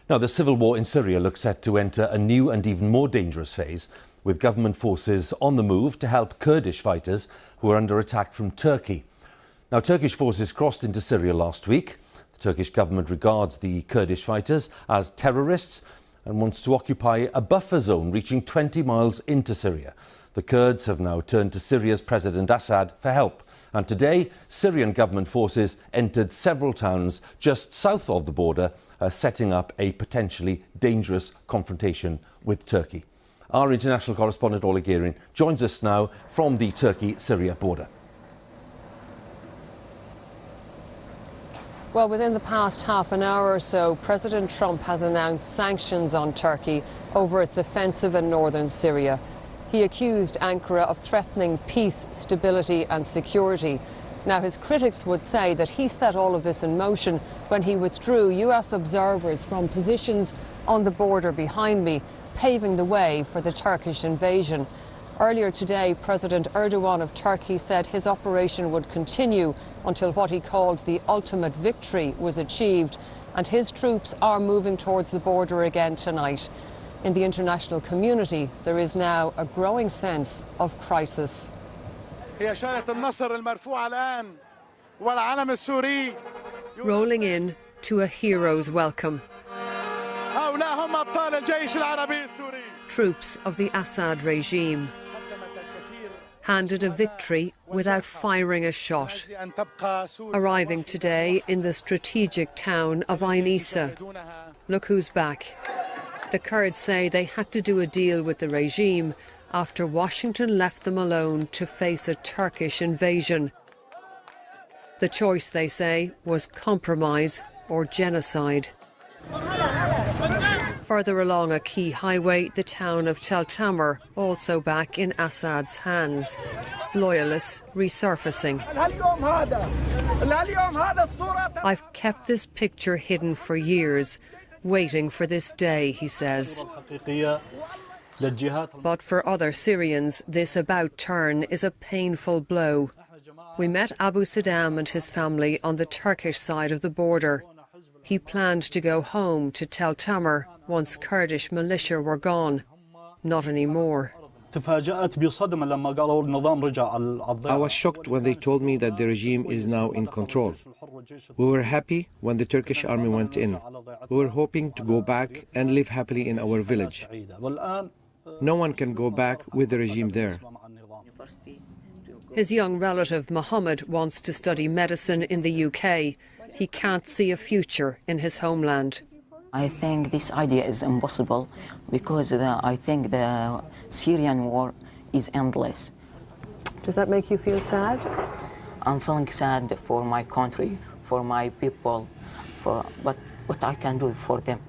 Now, the civil war in Syria looks set to enter a new and even more dangerous phase, with government forces on the move to help Kurdish fighters who are under attack from Turkey. Now, Turkish forces crossed into Syria last week. The Turkish government regards the Kurdish fighters as terrorists and wants to occupy a buffer zone reaching 20 miles into Syria. The Kurds have now turned to Syria's President Assad for help. And today, Syrian government forces entered several towns just south of the border, setting up a potentially dangerous confrontation with Turkey. Our international correspondent, Ola Gerin, joins us now from the Turkey-Syria border. Well, within the past half an hour or so, President Trump has announced sanctions on Turkey over its offensive in northern Syria. He accused Ankara of threatening peace, stability and security. Now, his critics would say that he set all of this in motion when he withdrew US observers from positions on the border behind me, paving the way for the Turkish invasion. Earlier today, President Erdogan of Turkey said his operation would continue until what he called the ultimate victory was achieved, and his troops are moving towards the border again tonight. In the international community, there is now a growing sense of crisis. Rolling in to a hero's welcome. Troops of the Assad regime handed a victory without firing a shot, arriving today in the strategic town of Ain Issa. Look who's back. The Kurds say they had to do a deal with the regime after Washington left them alone to face a Turkish invasion. The choice, they say, was compromise or genocide. Further along a key highway, the town of Tel Tamer, also back in Assad's hands. Loyalists resurfacing. I've kept this picture hidden for years, waiting for this day, he says. But for other Syrians, this about turn is a painful blow. We met Abu Saddam and his family on the Turkish side of the border. He planned to go home to Tel Tamer once Kurdish militia were gone. Not anymore. I was shocked when they told me that the regime is now in control. We were happy when the Turkish army went in. We were hoping to go back and live happily in our village. No one can go back with the regime there. His young relative Mohammed wants to study medicine in the UK. He can't see a future in his homeland. I think this idea is impossible because I think the Syrian war is endless. Does that make you feel sad? I'm feeling sad for my country, for my people, but what I can do for them.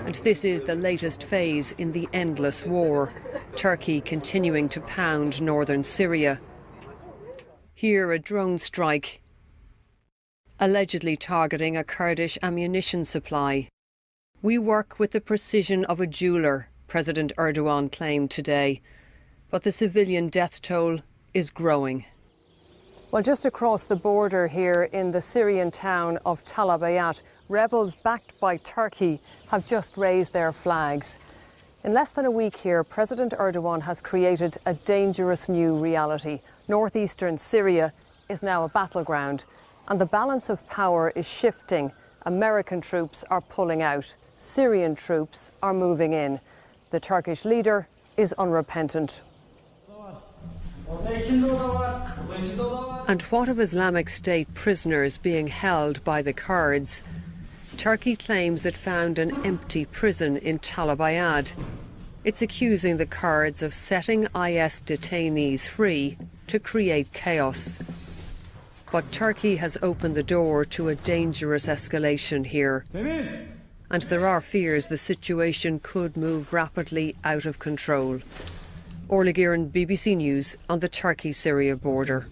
And this is the latest phase in the endless war. Turkey continuing to pound northern Syria. Here a drone strike, allegedly targeting a Kurdish ammunition supply. We work with the precision of a jeweler, President Erdogan claimed today. But the civilian death toll is growing. Well, just across the border here in the Syrian town of Talabayat, rebels backed by Turkey have just raised their flags. In less than a week here, President Erdogan has created a dangerous new reality. Northeastern Syria is now a battleground, and the balance of power is shifting. American troops are pulling out. Syrian troops are moving in. The Turkish leader is unrepentant. And what of Islamic State prisoners being held by the Kurds? Turkey claims it found an empty prison in Talabayad. It's accusing the Kurds of setting IS detainees free to create chaos. But Turkey has opened the door to a dangerous escalation here. And there are fears the situation could move rapidly out of control. Orla Gerin, BBC News, on the Turkey-Syria border.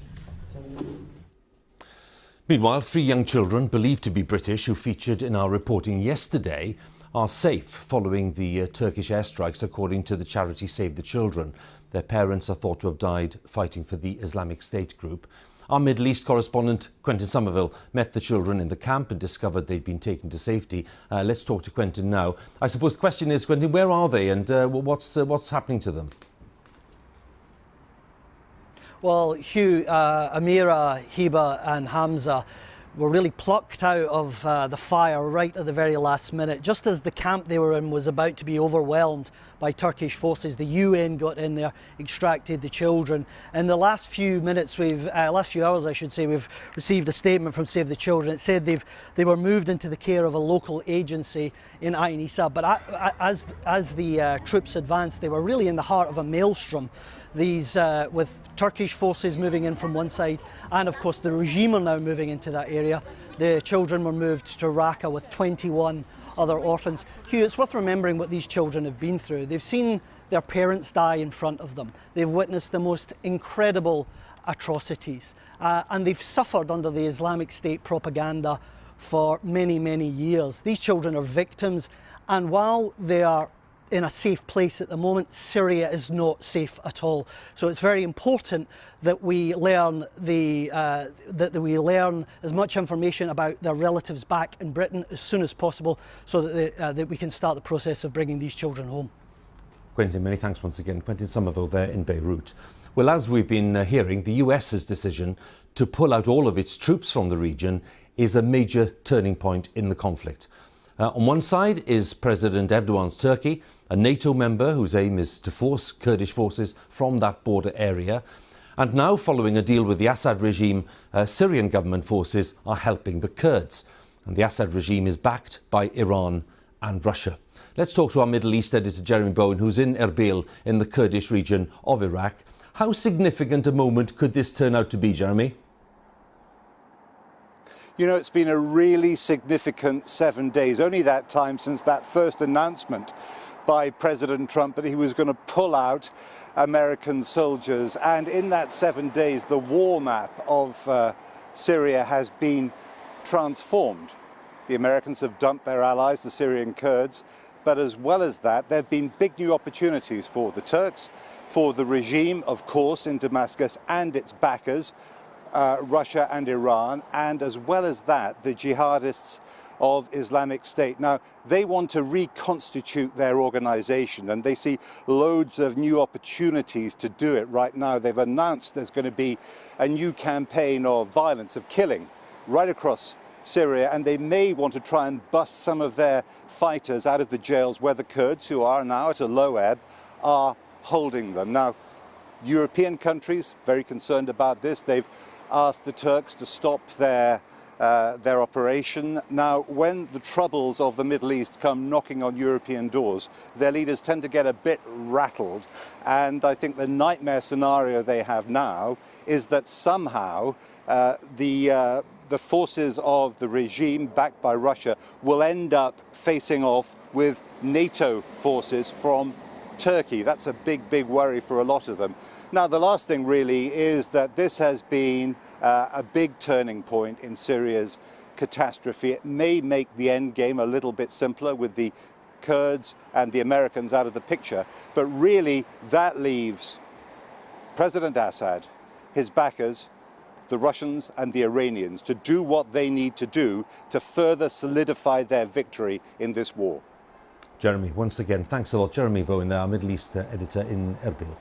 Meanwhile, 3 young children believed to be British who featured in our reporting yesterday are safe following the Turkish airstrikes, according to the charity Save the Children. Their parents are thought to have died fighting for the Islamic State group. Our Middle East correspondent, Quentin Somerville, met the children in the camp and discovered they'd been taken to safety. Let's talk to Quentin now. I suppose the question is, Quentin, where are they and what's happening to them? Well, Hugh, Amira, Hiba and Hamza were really plucked out of the fire right at the very last minute. Just as the camp they were in was about to be overwhelmed by Turkish forces, the UN got in there, extracted the children. In the last few minutes, last few hours I should say, we've received a statement from Save the Children. It said they were moved into the care of a local agency in Ain Issa. But as the troops advanced, they were really in the heart of a maelstrom. These with Turkish forces moving in from one side, and of course the regime are now moving into that area. The children were moved to Raqqa with 21 other orphans. Hugh, it's worth remembering what these children have been through. They've seen their parents die in front of them. They've witnessed the most incredible atrocities, and they've suffered under the Islamic State propaganda for many, many years. These children are victims, and while they are in a safe place at the moment, Syria is not safe at all. So it's very important that we learn as much information about their relatives back in Britain as soon as possible, so that we can start the process of bringing these children home. Quentin, many thanks once again. Quentin Somerville there in Beirut. Well, as we've been hearing, the US's decision to pull out all of its troops from the region is a major turning point in the conflict. On one side is President Erdogan's Turkey, a NATO member whose aim is to force Kurdish forces from that border area. And now, following a deal with the Assad regime, Syrian government forces are helping the Kurds. And the Assad regime is backed by Iran and Russia. Let's talk to our Middle East editor, Jeremy Bowen, who's in Erbil in the Kurdish region of Iraq. How significant a moment could this turn out to be, Jeremy? You know, it's been a really significant 7 days, only that time since that first announcement by President Trump that he was going to pull out American soldiers. And in that 7 days, the war map of Syria has been transformed. The Americans have dumped their allies, the Syrian Kurds. But as well as that, there have been big new opportunities for the Turks, for the regime, of course, in Damascus and its backers, Russia and Iran, and as well as that, the jihadists of Islamic State. Now, they want to reconstitute their organization, and they see loads of new opportunities to do it right now. They've announced there's going to be a new campaign of violence, of killing, right across Syria, and they may want to try and bust some of their fighters out of the jails where the Kurds, who are now at a low ebb, are holding them. Now, European countries, very concerned about this. They've asked the Turks to stop their operation. Now, when the troubles of the Middle East come knocking on European doors, their leaders tend to get a bit rattled. And I think the nightmare scenario they have now is that somehow the forces of the regime backed by Russia will end up facing off with NATO forces from Turkey. That's a big, big worry for a lot of them. Now, the last thing really is that this has been a big turning point in Syria's catastrophe. It may make the end game a little bit simpler with the Kurds and the Americans out of the picture, but really that leaves President Assad, his backers, the Russians and the Iranians to do what they need to do to further solidify their victory in this war. Jeremy, once again, thanks a lot. Jeremy Bowen, our Middle East editor in Erbil.